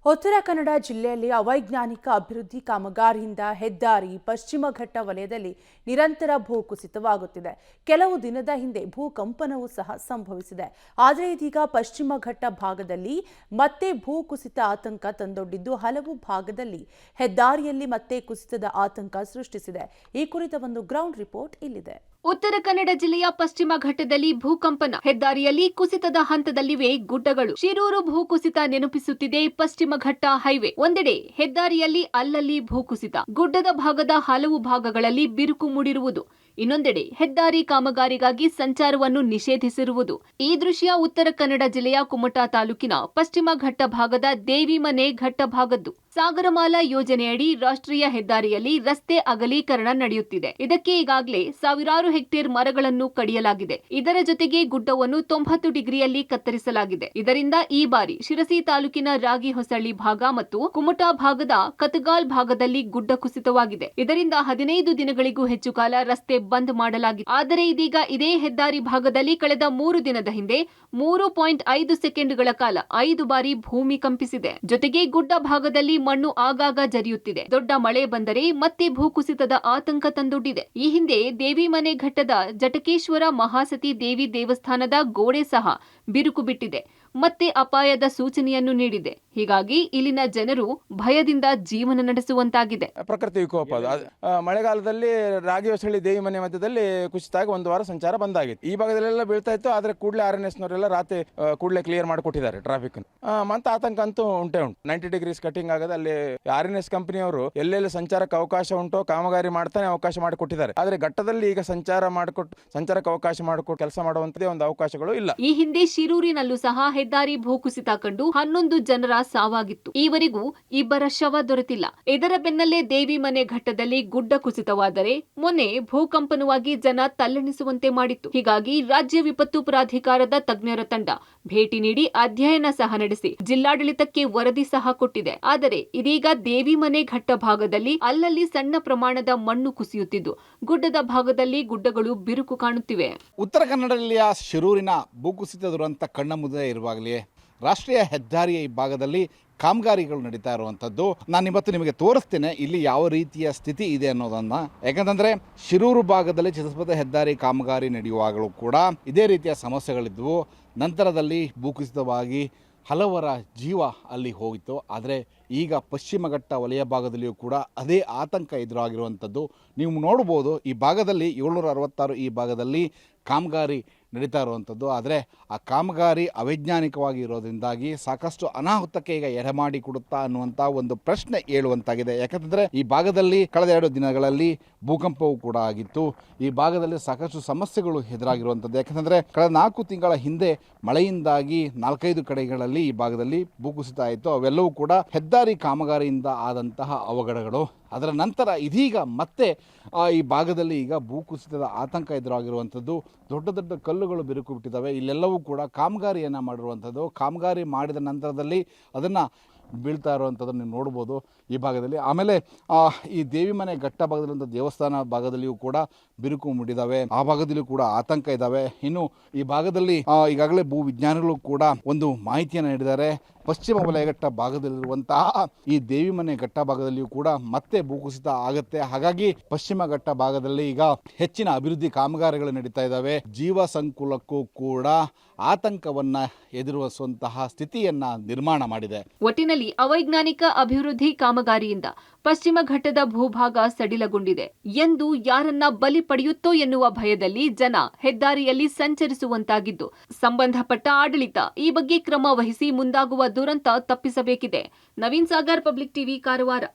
ಉತ್ತರ ಕನ್ನಡ ಜಿಲ್ಲೆಯಲ್ಲಿ ಅವೈಜ್ಞಾನಿಕ ಅಭಿವೃದ್ಧಿ ಕಾಮಗಾರಿಯಿಂದ ಹೆದ್ದಾರಿ ಪಶ್ಚಿಮ ಘಟ್ಟ ವಲಯದಲ್ಲಿ ನಿರಂತರ ಭೂಕುಸಿತವಾಗುತ್ತಿದೆ. ಕೆಲವು ದಿನದ ಹಿಂದೆ ಭೂಕಂಪನವೂ ಸಹ ಸಂಭವಿಸಿದೆ. ಆದರೆ ಇದೀಗ ಪಶ್ಚಿಮ ಘಟ್ಟ ಭಾಗದಲ್ಲಿ ಮತ್ತೆ ಭೂಕುಸಿತ ಆತಂಕ ತಂದೊಡ್ಡಿದ್ದು ಹಲವು ಭಾಗದಲ್ಲಿ ಹೆದ್ದಾರಿಯಲ್ಲಿ ಮತ್ತೆ ಕುಸಿತದ ಆತಂಕ ಸೃಷ್ಟಿಸಿದೆ. ಈ ಕುರಿತ ಒಂದು ಗ್ರೌಂಡ್ ರಿಪೋರ್ಟ್ ಇಲ್ಲಿದೆ. ಉತ್ತರ ಕನ್ನಡ ಜಿಲ್ಲೆಯ ಪಶ್ಚಿಮ ಘಟ್ಟದಲ್ಲಿ ಭೂಕಂಪನ, ಹೆದ್ದಾರಿಯಲ್ಲಿ ಕುಸಿತದ ಹಂತದಲ್ಲಿವೆ ಗುಡ್ಡಗಳು. ಶಿರೂರು ಭೂಕುಸಿತ ನೆನಪಿಸುತ್ತಿದೆ ಪಶ್ಚಿಮ ಘಟ್ಟ ಹೈವೇ. ಒಂದೆಡೆ ಹೆದ್ದಾರಿಯಲ್ಲಿ ಅಲ್ಲಲ್ಲಿ ಭೂಕುಸಿತ, ಗುಡ್ಡದ ಭಾಗದ ಹಲವು ಭಾಗಗಳಲ್ಲಿ ಬಿರುಕು ಮೂಡಿರುವುದು. ಇನ್ನೊಂದೆಡೆ ಹೆದ್ದಾರಿ ಕಾಮಗಾರಿಗಾಗಿ ಸಂಚಾರವನ್ನು ನಿಷೇಧಿಸಿರುವುದು. ಈ ದೃಶ್ಯ ಉತ್ತರ ಕನ್ನಡ ಜಿಲ್ಲೆಯ ಕುಮಟಾ ತಾಲೂಕಿನ ಪಶ್ಚಿಮ ಘಟ್ಟ ಭಾಗದ ದೇವಿಮನೆ ಘಟ್ಟ ಭಾಗದ್ದು. ಸಾಗರಮಾಲಾ ಯೋಜನೆಯಡಿ ರಾಷ್ಟ್ರೀಯ ಹೆದ್ದಾರಿಯಲ್ಲಿ ರಸ್ತೆ ಅಗಲೀಕರಣ ನಡೆಯುತ್ತಿದೆ. ಇದಕ್ಕೆ ಈಗಾಗಲೇ ಸಾವಿರಾರು ಹೆಕ್ಟೇರ್ ಮರಗಳನ್ನು ಕಡಿಯಲಾಗಿದೆ. ಇದರ ಜೊತೆಗೆ ಗುಡ್ಡವನ್ನು 90 ಡಿಗ್ರಿಯಲ್ಲಿ ಕತ್ತರಿಸಲಾಗಿದೆ. ಇದರಿಂದ ಈ ಬಾರಿ ಶಿರಸಿ ತಾಲೂಕಿನ ರಾಗಿಹೊಸಳ್ಳಿ ಭಾಗ ಮತ್ತು ಕುಮಟಾ ಭಾಗದ ಕತಗಾಲ್ ಭಾಗದಲ್ಲಿ ಗುಡ್ಡ ಕುಸಿತವಾಗಿದೆ. ಇದರಿಂದ 15 ದಿನಗಳಿಗೂ ಹೆಚ್ಚು ಕಾಲ ರಸ್ತೆ ಬಂದ್ ಮಾಡಲಾಗಿದೆ. ಆದರೆ ಇದೀಗ ಇದೇ ಹೆದ್ದಾರಿ ಭಾಗದಲ್ಲಿ ಕಳೆದ 3 ದಿನದ ಹಿಂದೆ 3.5 ಸೆಕೆಂಡ್ಗಳ ಕಾಲ 5 ಬಾರಿ ಭೂಮಿ ಕಂಪಿಸಿದೆ. ಜೊತೆಗೆ ಗುಡ್ಡ ಭಾಗದಲ್ಲಿ ಮಣ್ಣು ಆಗಾಗ ಜರಿಯುತ್ತಿದೆ. ದೊಡ್ಡ ಮಳೆ ಬಂದರೆ ಮತ್ತೆ ಭೂಕುಸಿತದ ಆತಂಕ ತಂದೊಡ್ಡಿದೆ. ಈ ಹಿಂದೆ ದೇವಿಮನೆ ಘಟ್ಟದ ಜಟಕೇಶ್ವರ ಮಹಾಸತಿ ದೇವಿ ದೇವಸ್ಥಾನದ ಗೋಡೆ ಸಹ ಬಿರುಕು ಬಿಟ್ಟಿದೆ, ಮತ್ತೆ ಅಪಾಯದ ಸೂಚನೆಯನ್ನು ನೀಡಿದೆ. ಹೀಗಾಗಿ ಇಲ್ಲಿನ ಜನರು ಭಯದಿಂದ ಜೀವನ ನಡೆಸುವಂತಾಗಿದೆ. ಪ್ರಕೃತಿ ವಿಕೋಪ ಮಳೆಗಾಲದಲ್ಲಿ ರಾಗಿಹೊಸಳ್ಳಿ ದೇವಿ ಮನೆ ಮಧ್ಯದಲ್ಲಿ ಕುಸಿತ ಆಗಿ 1 ವಾರ ಸಂಚಾರ ಬಂದಾಗಿತ್ತು. ಈ ಭಾಗದಲ್ಲೆಲ್ಲ ಬೀಳ್ತಾ ಇತ್ತು. ಆದ್ರೆ ಕೂಡಲೇ RNSನವರೆಲ್ಲ ರಾತ್ರಿ ಕೂಡಲೇ ಕ್ಲಿಯರ್ ಮಾಡಿಕೊಟ್ಟಿದ್ದಾರೆ ಟ್ರಾಫಿಕ್. ಮತ್ತೆ ಆತಂಕ ಅಂತೂ ಉಂಟೆ ಉಂಟು. 90 ಡಿಗ್ರೀಸ್ ಕಟಿಂಗ್ ಆಗದ ಅಲ್ಲಿ RNS ಕಂಪನಿಯವರು ಎಲ್ಲೆಲ್ಲಿ ಸಂಚಾರಕ್ಕೆ ಅವಕಾಶ ಉಂಟೋ ಕಾಮಗಾರಿ ಮಾಡ್ತಾನೆ ಅವಕಾಶ ಮಾಡಿಕೊಟ್ಟಿದ್ದಾರೆ. ಆದ್ರೆ ಘಟ್ಟದಲ್ಲಿ ಈಗ ಸಂಚಾರಕ್ಕೆ ಅವಕಾಶ ಮಾಡಿಕೊಟ್ಟು ಕೆಲಸ ಮಾಡುವಂತದೇ ಒಂದು ಅವಕಾಶಗಳು ಇಲ್ಲ. ಈ ಹಿಂದೆ ಶಿರೂರಿನಲ್ಲೂ ಸಹ ಹೆದ್ದಾರಿ ಭೂಕುಸಿತ ಕಂಡು 11 ಜನರ ಸಾವಾಗಿತ್ತು. ಈವರೆಗೂ 2 ಶವ ದೊರೆತಿಲ್ಲ. ಇದರ ಬೆನ್ನಲ್ಲೇ ದೇವಿಮನೆ ಘಟ್ಟದಲ್ಲಿ ಗುಡ್ಡ ಕುಸಿತವಾದರೆ ಮೊನ್ನೆ ಭೂಕಂಪನವಾಗಿ ಜನ ತಲ್ಲಣಿಸುವಂತೆ ಮಾಡಿತ್ತು. ಹೀಗಾಗಿ ರಾಜ್ಯ ವಿಪತ್ತು ಪ್ರಾಧಿಕಾರದ ತಜ್ಞರ ತಂಡ ಭೇಟಿ ನೀಡಿ ಅಧ್ಯಯನ ಸಹ ನಡೆಸಿ ಜಿಲ್ಲಾಡಳಿತಕ್ಕೆ ವರದಿ ಸಹ ಕೊಟ್ಟಿದೆ. ಆದರೆ ಇದೀಗ ದೇವಿಮನೆ ಘಟ್ಟ ಭಾಗದಲ್ಲಿ ಅಲ್ಲಲ್ಲಿ ಸಣ್ಣ ಪ್ರಮಾಣದ ಮಣ್ಣು ಕುಸಿಯುತ್ತಿದ್ದು ಗುಡ್ಡದ ಭಾಗದಲ್ಲಿ ಗುಡ್ಡಗಳು ಬಿರುಕು ಕಾಣುತ್ತಿವೆ. ಉತ್ತರ ಕನ್ನಡ ಜಿಲ್ಲೆಯ ಶಿರೂರಿನ ಭೂಕುಸಿತ ದುರಂತ ಕಣ್ಣ ಮುಂದೆ ಇರುವಾಗಲೇ ರಾಷ್ಟ್ರೀಯ ಹೆದ್ದಾರಿಯ ಈ ಭಾಗದಲ್ಲಿ ಕಾಮಗಾರಿಗಳು ನಡೀತಾ ಇರುವಂಥದ್ದು ನಾನು ಇವತ್ತು ನಿಮಗೆ ತೋರಿಸ್ತೇನೆ ಇಲ್ಲಿ ಯಾವ ರೀತಿಯ ಸ್ಥಿತಿ ಇದೆ ಅನ್ನೋದನ್ನು. ಯಾಕಂತಂದರೆ ಶಿರೂರು ಭಾಗದಲ್ಲಿ ಚತುಷ್ಪಥ ಹೆದ್ದಾರಿ ಕಾಮಗಾರಿ ನಡೆಯುವಾಗಲೂ ಕೂಡ ಇದೇ ರೀತಿಯ ಸಮಸ್ಯೆಗಳಿದ್ದವು. ನಂತರದಲ್ಲಿ ಭೂಕುಸಿತವಾಗಿ ಹಲವರ ಜೀವ ಅಲ್ಲಿ ಹೋಗಿತ್ತು. ಆದರೆ ಈಗ ಪಶ್ಚಿಮ ಘಟ್ಟ ವಲಯ ಭಾಗದಲ್ಲಿಯೂ ಕೂಡ ಅದೇ ಆತಂಕ ಎದುರಾಗಿರುವಂಥದ್ದು ನೀವು ನೋಡ್ಬೋದು. ಈ ಭಾಗದಲ್ಲಿ 766 ಈ ಭಾಗದಲ್ಲಿ ಕಾಮಗಾರಿ ನಡೀತಾ ಇರುವಂಥದ್ದು. ಆದರೆ ಆ ಕಾಮಗಾರಿ ಅವೈಜ್ಞಾನಿಕವಾಗಿ ಇರೋದ್ರಿಂದಾಗಿ ಸಾಕಷ್ಟು ಅನಾಹುತಕ್ಕೆ ಈಗ ಎಡೆಮಾಡಿ ಕೊಡುತ್ತಾ ಅನ್ನುವಂಥ ಒಂದು ಪ್ರಶ್ನೆ ಏಳುವಂತಾಗಿದೆ. ಯಾಕಂತಂದರೆ ಈ ಭಾಗದಲ್ಲಿ ಕಳೆದ 2 ದಿನಗಳಲ್ಲಿ ಭೂಕಂಪವೂ ಕೂಡ ಆಗಿತ್ತು. ಈ ಭಾಗದಲ್ಲಿ ಸಾಕಷ್ಟು ಸಮಸ್ಯೆಗಳು ಎದುರಾಗಿರುವಂಥದ್ದು. ಯಾಕಂತಂದರೆ ಕಳೆದ 4 ತಿಂಗಳ ಹಿಂದೆ ಮಳೆಯಿಂದಾಗಿ 4-5 ಕಡೆಗಳಲ್ಲಿ ಈ ಭಾಗದಲ್ಲಿ ಭೂಕುಸಿತ ಆಯಿತು. ಅವೆಲ್ಲವೂ ಕೂಡ ಹೆದ್ದಾರಿ ಕಾಮಗಾರಿಯಿಂದ ಆದಂತಹ ಅವಘಡಗಳು. ಅದರ ನಂತರ ಇದೀಗ ಮತ್ತೆ ಈ ಭಾಗದಲ್ಲಿ ಈಗ ಭೂಕುಸಿತದ ಆತಂಕ ಎದುರಾಗಿರುವಂಥದ್ದು. ದೊಡ್ಡ ದೊಡ್ಡ ಕಲ್ಲುಗಳು ಬಿರುಕು ಬಿಟ್ಟಿದ್ದಾವೆ. ಇಲ್ಲೆಲ್ಲವೂ ಕೂಡ ಕಾಮಗಾರಿಯನ್ನು ಮಾಡಿರುವಂಥದ್ದು. ಕಾಮಗಾರಿ ಮಾಡಿದ ನಂತರದಲ್ಲಿ ಅದನ್ನು ಬೀಳ್ತಾ ಇರುವಂಥದ್ದನ್ನು ನೀವು ನೋಡ್ಬೋದು ಈ ಭಾಗದಲ್ಲಿ. ಆಮೇಲೆ ಈ ದೇವಿಮನೆ ಘಟ್ಟ ಭಾಗದಲ್ಲಿರುವಂಥ ದೇವಸ್ಥಾನ ಭಾಗದಲ್ಲಿಯೂ ಕೂಡ ಬಿರುಕು ಮೂಡಿದ್ದಾವೆ. ಆ ಭಾಗದಲ್ಲಿಯೂ ಕೂಡ ಆತಂಕ ಇದ್ದಾವೆ. ಇನ್ನು ಈ ಭಾಗದಲ್ಲಿ ಈಗಾಗಲೇ ಭೂ ವಿಜ್ಞಾನಿಗಳು ಕೂಡ ಒಂದು ಮಾಹಿತಿಯನ್ನು ನೀಡಿದ್ದಾರೆ. ಪಶ್ಚಿಮ ವಲಯಘಟ್ಟ ಭಾಗದಲ್ಲಿರುವಂತಹ ಈ ದೇವಿಮನೆ ಘಟ್ಟ ಭಾಗದಲ್ಲಿಯೂ ಕೂಡ ಮತ್ತೆ ಭೂಕುಸಿತ ಆಗುತ್ತೆ. ಹಾಗಾಗಿ ಪಶ್ಚಿಮ ಘಟ್ಟ ಭಾಗದಲ್ಲಿ ಈಗ ಹೆಚ್ಚಿನ ಅಭಿವೃದ್ಧಿ ಕಾಮಗಾರಿಗಳು ನಡೀತಾ ಇದ್ದಾವೆ. ಜೀವ ಸಂಕುಲಕ್ಕೂ ಕೂಡ ಆತಂಕವನ್ನ ಎದುರಿಸುವಂತಹ ಸ್ಥಿತಿಯನ್ನ ನಿರ್ಮಾಣ ಮಾಡಿದೆ. ಒಟ್ಟಿನಲ್ಲಿ ಅವೈಜ್ಞಾನಿಕ ಅಭಿವೃದ್ಧಿ ಕಾಮಗಾರಿಯಿಂದ ಪಶ್ಚಿಮ ಘಟ್ಟದ ಭೂಭಾಗ ಸಡಿಲಗೊಂಡಿದೆ ಎಂದು ಯಾರನ್ನ ಬಲಿ ಪಡೆಯುತ್ತೋ ಎನ್ನುವ ಭಯದಲ್ಲಿ ಜನ ಹೆದ್ದಾರಿಯಲ್ಲಿ ಸಂಚರಿಸುವಂತಾಗಿದ್ದು ಸಂಬಂಧಪಟ್ಟ ಆಡಳಿತ ಈ ಬಗ್ಗೆ ಕ್ರಮ ವಹಿಸಿ ಮುಂದಾಗುವ ದುರಂತ ತಪ್ಪಿಸಬೇಕಿದೆ. Naveen Sagar, public TV, Karwar.